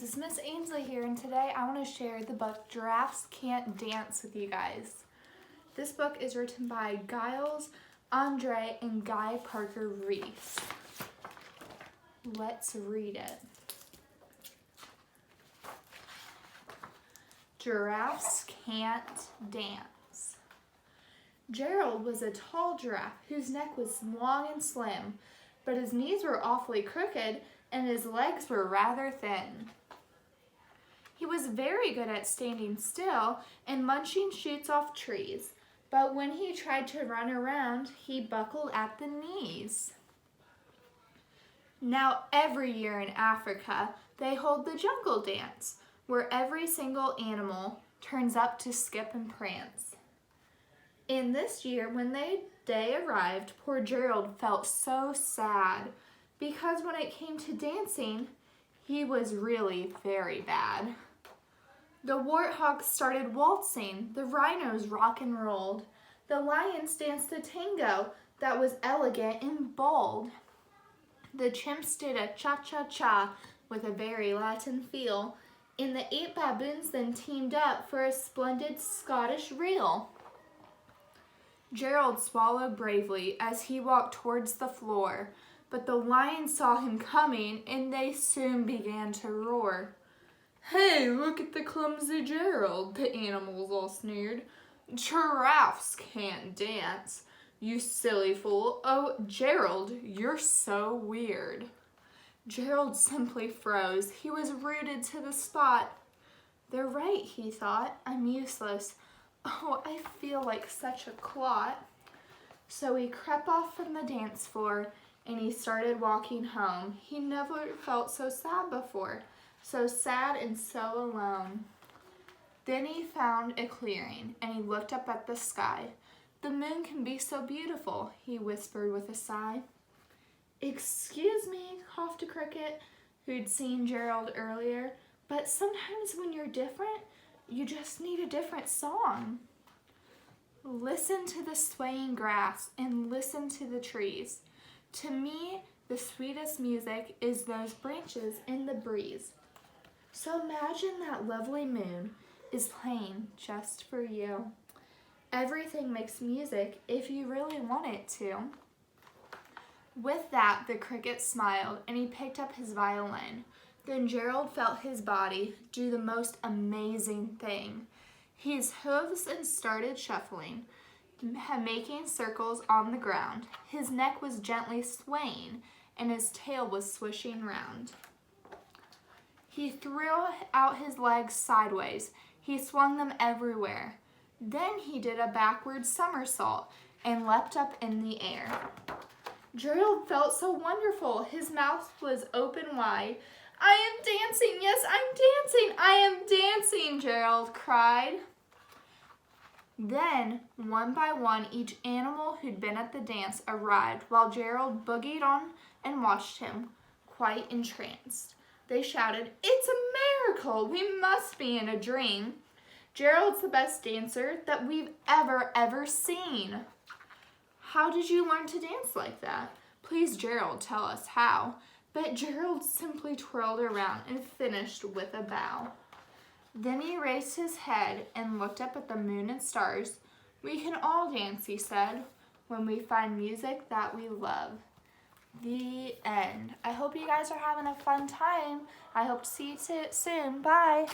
This is Miss Ainsley here, and today I want to share the book Giraffes Can't Dance with you guys. This book is written by Giles, Andre, and Guy Parker Reese. Let's read it. Giraffes Can't Dance. Gerald was a tall giraffe whose neck was long and slim, but his knees were awfully crooked and his legs were rather thin. He was very good at standing still and munching shoots off trees, but when he tried to run around, he buckled at the knees. Now every year in Africa, they hold the jungle dance, where every single animal turns up to skip and prance. And this year, when the day arrived, poor Gerald felt so sad, because when it came to dancing, he was really very bad. The warthogs started waltzing, the rhinos rock and rolled, the lions danced a tango that was elegant and bold. The chimps did a cha-cha-cha with a very Latin feel, and the 8 baboons then teamed up for a splendid Scottish reel. Gerald swallowed bravely as he walked towards the floor, but the lions saw him coming and they soon began to roar. "Hey, look at the clumsy Gerald," the animals all sneered. "Giraffes can't dance, you silly fool. Oh, Gerald, you're so weird." Gerald simply froze. He was rooted to the spot. "They're right," he thought. "I'm useless. Oh, I feel like such a clot." So he crept off from the dance floor and he started walking home. He never felt so sad before. So sad and so alone. Then he found a clearing and he looked up at the sky. "The moon can be so beautiful," he whispered with a sigh. "Excuse me," coughed a cricket who'd seen Gerald earlier, "but sometimes when you're different, you just need a different song." Listen to the swaying grass and listen to the trees. To me, the sweetest music is those branches in the breeze. So imagine that lovely moon is playing just for you. Everything makes music if you really want it to. With that, the cricket smiled and he picked up his violin. Then Gerald felt his body do the most amazing thing. His hooves and started shuffling, making circles on the ground. His neck was gently swaying and his tail was swishing round. He threw out his legs sideways. He swung them everywhere. Then he did a backward somersault and leapt up in the air. Gerald felt so wonderful. His mouth was open wide. "I am dancing, yes, I'm dancing, I am dancing," Gerald cried. Then, one by one, each animal who'd been at the dance arrived while Gerald boogied on and watched him, quite entranced. They shouted, "It's a miracle! We must be in a dream. Gerald's the best dancer that we've ever seen." "How did you learn to dance like that? Please, Gerald, tell us how." But Gerald simply twirled around and finished with a bow. Then he raised his head and looked up at the moon and stars. "We can all dance," he said, "when we find music that we love." The end. I hope you guys are having a fun time. I hope to see you soon. Bye.